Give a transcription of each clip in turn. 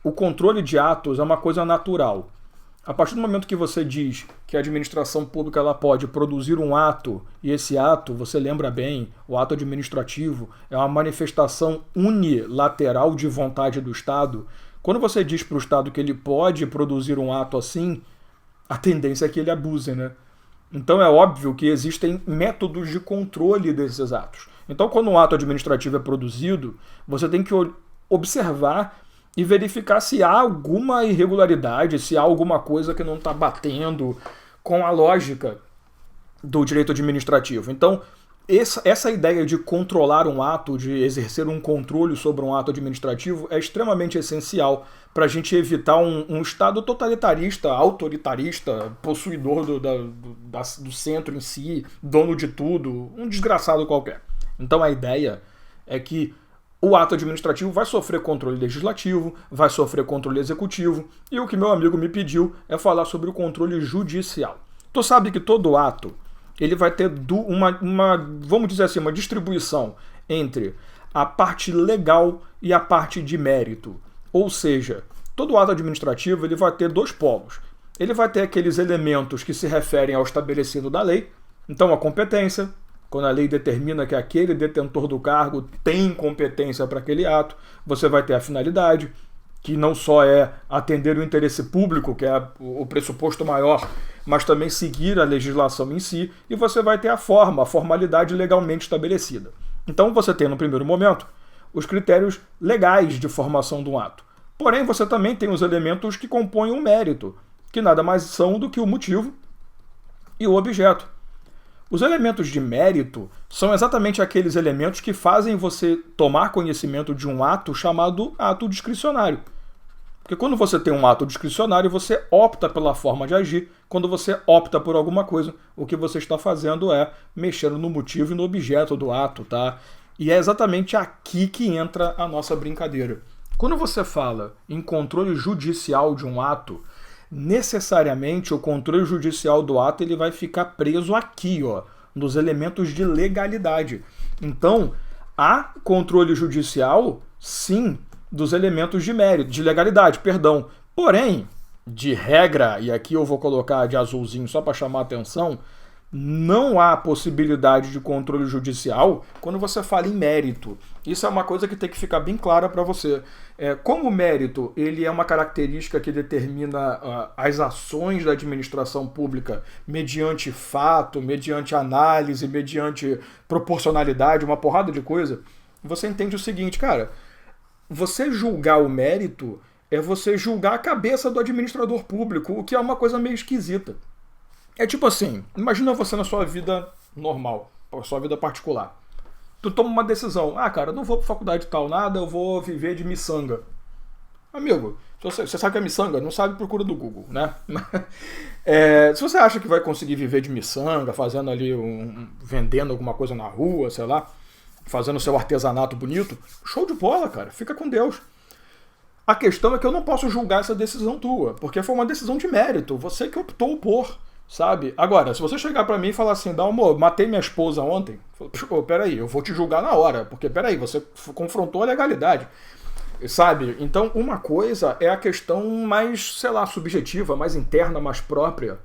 o controle de atos é uma coisa natural. A partir do momento que você diz que a administração pública ela pode produzir um ato, e esse ato, você lembra bem, o ato administrativo é uma manifestação unilateral de vontade do Estado. Quando você diz para o Estado que ele pode produzir um ato assim, a tendência é que ele abuse, né? Então é óbvio que existem métodos de controle desses atos. Então quando um ato administrativo é produzido, você tem que observar e verificar se há alguma irregularidade, se há alguma coisa que não está batendo com a lógica do direito administrativo. Então, essa ideia de controlar um ato, de exercer um controle sobre um ato administrativo é extremamente essencial para a gente evitar um Estado totalitarista, autoritarista, possuidor do centro em si, dono de tudo, um desgraçado qualquer. Então a ideia é que o ato administrativo vai sofrer controle legislativo, vai sofrer controle executivo, e o que meu amigo me pediu é falar sobre o controle judicial. Tu sabe que todo ato ele vai ter vamos dizer assim, uma distribuição entre a parte legal e a parte de mérito. Ou seja, todo ato administrativo ele vai ter dois polos. Ele vai ter aqueles elementos que se referem ao estabelecido da lei, então a competência, quando a lei determina que aquele detentor do cargo tem competência para aquele ato, você vai ter a finalidade, que não só é atender o interesse público, que é o pressuposto maior, mas também seguir a legislação em si, e você vai ter a formalidade legalmente estabelecida. Então você tem, no primeiro momento, os critérios legais de formação de um ato. Porém, você também tem os elementos que compõem o mérito, que nada mais são do que o motivo e o objeto. Os elementos de mérito são exatamente aqueles elementos que fazem você tomar conhecimento de um ato chamado ato discricionário. Porque quando você tem um ato discricionário, você opta pela forma de agir. Quando você opta por alguma coisa, o que você está fazendo é mexendo no motivo e no objeto do ato, tá? E é exatamente aqui que entra a nossa brincadeira. Quando você fala em controle judicial de um ato, necessariamente o controle judicial do ato ele vai ficar preso aqui, ó, nos elementos de legalidade. Então, há controle judicial, sim, dos elementos de mérito, de legalidade, perdão. Porém, de regra, e aqui eu vou colocar de azulzinho só para chamar a atenção, não há possibilidade de controle judicial quando você fala em mérito. Isso é uma coisa que tem que ficar bem clara para você. Como o mérito ele é uma característica que determina as ações da administração pública mediante fato, mediante análise, mediante proporcionalidade, uma porrada de coisa, você entende o seguinte, cara, você julgar o mérito é você julgar a cabeça do administrador público, o que é uma coisa meio esquisita. É tipo assim, imagina você na sua vida normal, na sua vida particular. Tu toma uma decisão, cara, eu não vou pra faculdade tal, nada, eu vou viver de miçanga. Amigo, você sabe o que é miçanga? Não sabe, procura do Google, né? Se você acha que vai conseguir viver de miçanga, fazendo ali, vendendo alguma coisa na rua, sei lá, fazendo seu artesanato bonito, show de bola, cara, fica com Deus. A questão é que eu não posso julgar essa decisão tua, porque foi uma decisão de mérito, você que optou por... Sabe? Agora, se você chegar pra mim e falar assim, amor, matei minha esposa ontem, peraí, eu vou te julgar na hora, porque peraí, você confrontou a legalidade, sabe? Então, uma coisa é a questão mais, sei lá, subjetiva, mais interna, mais própria.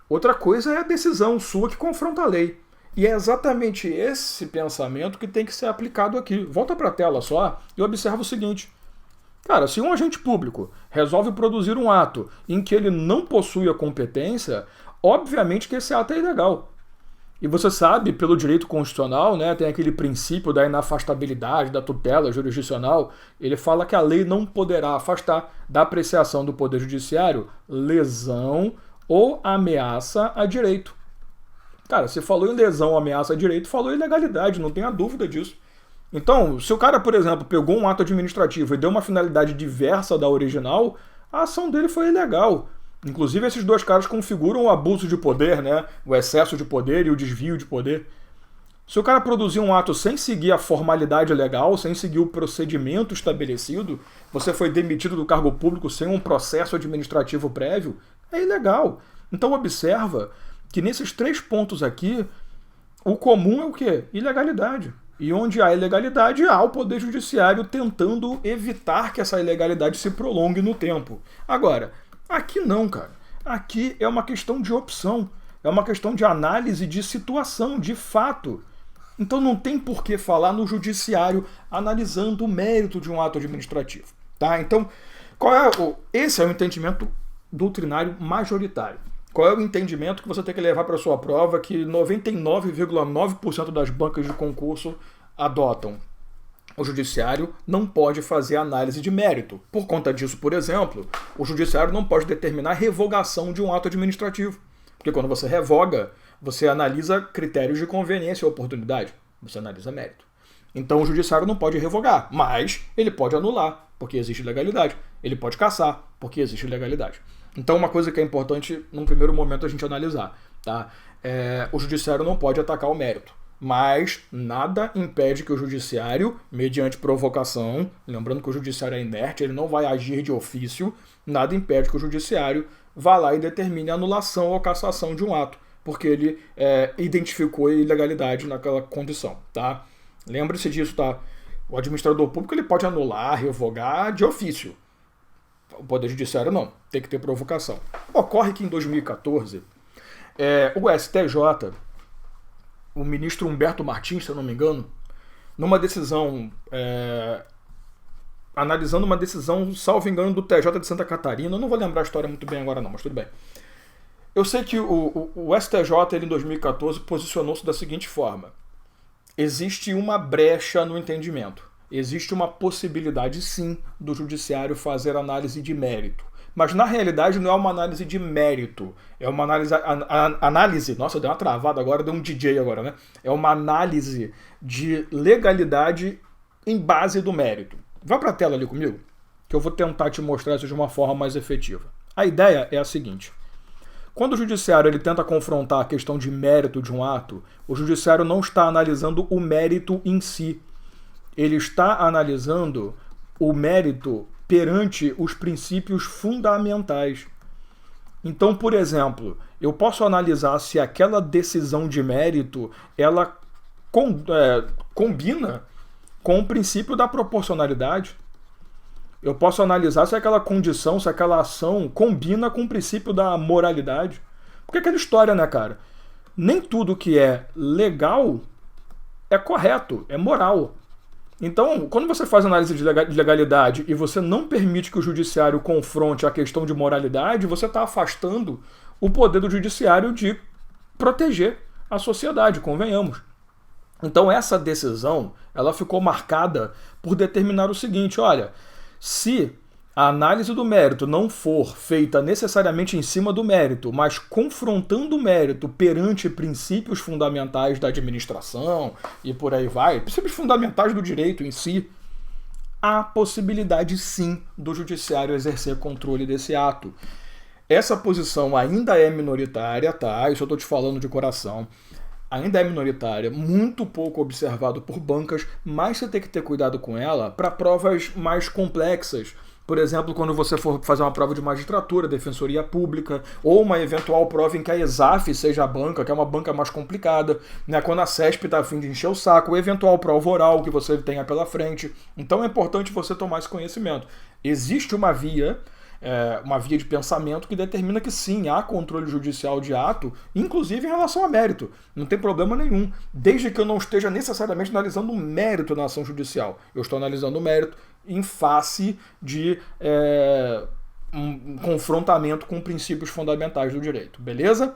Outra coisa é a decisão sua que confronta a lei. E é exatamente esse pensamento que tem que ser aplicado aqui. Volta pra tela só e observa o seguinte. Cara, se um agente público resolve produzir um ato em que ele não possui a competência, obviamente que esse ato é ilegal. E você sabe, pelo direito constitucional, né, tem aquele princípio da inafastabilidade, da tutela jurisdicional, ele fala que a lei não poderá afastar da apreciação do Poder Judiciário lesão ou ameaça a direito. Cara, se falou em lesão ou ameaça a direito, falou em ilegalidade, não tenha dúvida disso. Então, se o cara, por exemplo, pegou um ato administrativo e deu uma finalidade diversa da original, a ação dele foi ilegal. Inclusive, esses dois caras configuram o abuso de poder, né? O excesso de poder e o desvio de poder. Se o cara produzir um ato sem seguir a formalidade legal, sem seguir o procedimento estabelecido, você foi demitido do cargo público sem um processo administrativo prévio, é ilegal. Então, observa que nesses 3 pontos aqui, o comum é o quê? Ilegalidade. E onde há ilegalidade, há o Poder Judiciário tentando evitar que essa ilegalidade se prolongue no tempo. Agora, aqui não, cara. Aqui é uma questão de opção. É uma questão de análise de situação, de fato. Então não tem por que falar no Judiciário analisando o mérito de um ato administrativo. Tá? Então, esse é o entendimento doutrinário majoritário. Qual é o entendimento que você tem que levar para a sua prova que 99,9% das bancas de concurso adotam? O judiciário não pode fazer análise de mérito. Por conta disso, por exemplo, o judiciário não pode determinar a revogação de um ato administrativo. Porque quando você revoga, você analisa critérios de conveniência e oportunidade. Você analisa mérito. Então o judiciário não pode revogar, mas ele pode anular, porque existe legalidade. Ele pode cassar, porque existe legalidade. Então uma coisa que é importante, num primeiro momento, a gente analisar. Tá? O judiciário não pode atacar o mérito, mas nada impede que o judiciário, mediante provocação, lembrando que o judiciário é inerte, ele não vai agir de ofício, nada impede que o judiciário vá lá e determine a anulação ou cassação de um ato, porque ele identificou a ilegalidade naquela condição. Tá? Lembre-se disso, tá? O administrador público ele pode anular, revogar de ofício. O Poder Judiciário não, tem que ter provocação. Ocorre que em 2014, o STJ, o ministro Humberto Martins, se eu não me engano, numa decisão, analisando uma decisão, salvo engano, do TJ de Santa Catarina, eu não vou lembrar a história muito bem agora não, mas tudo bem. Eu sei que o STJ, ele, em 2014, posicionou-se da seguinte forma: existe uma brecha no entendimento. Existe uma possibilidade, sim, do judiciário fazer análise de mérito. Mas, na realidade, não é uma análise de mérito. É uma análise... Nossa, deu uma travada agora, deu um DJ agora, né? É uma análise de legalidade em base do mérito. Vá para a tela ali comigo, que eu vou tentar te mostrar isso de uma forma mais efetiva. A ideia é a seguinte. Quando o judiciário ele tenta confrontar a questão de mérito de um ato, o judiciário não está analisando o mérito em si. Ele está analisando o mérito perante os princípios fundamentais. Então, por exemplo, eu posso analisar se aquela decisão de mérito ela combina com o princípio da proporcionalidade. Eu posso analisar se aquela condição, se aquela ação combina com o princípio da moralidade. Porque aquela história, né, cara? Nem tudo que é legal é correto, é moral. Então, quando você faz análise de legalidade e você não permite que o judiciário confronte a questão de moralidade, você está afastando o poder do judiciário de proteger a sociedade, convenhamos. Então, essa decisão ela ficou marcada por determinar o seguinte: olha, se a análise do mérito não for feita necessariamente em cima do mérito, mas confrontando o mérito perante princípios fundamentais da administração e por aí vai, princípios fundamentais do direito em si, há possibilidade sim do judiciário exercer controle desse ato. Essa posição ainda é minoritária, tá? Isso eu estou te falando de coração. Ainda é minoritária, muito pouco observado por bancas, mas você tem que ter cuidado com ela para provas mais complexas. Por exemplo, quando você for fazer uma prova de magistratura, defensoria pública, ou uma eventual prova em que a ESAF seja a banca, que é uma banca mais complicada, né? Quando a CESP está a fim de encher o saco, ou eventual prova oral que você tenha pela frente. Então é importante você tomar esse conhecimento. Existe uma via de pensamento que determina que sim, há controle judicial de ato, inclusive em relação a mérito. Não tem problema nenhum, desde que eu não esteja necessariamente analisando o mérito na ação judicial. Eu estou analisando o mérito em face de um confrontamento com princípios fundamentais do direito. Beleza?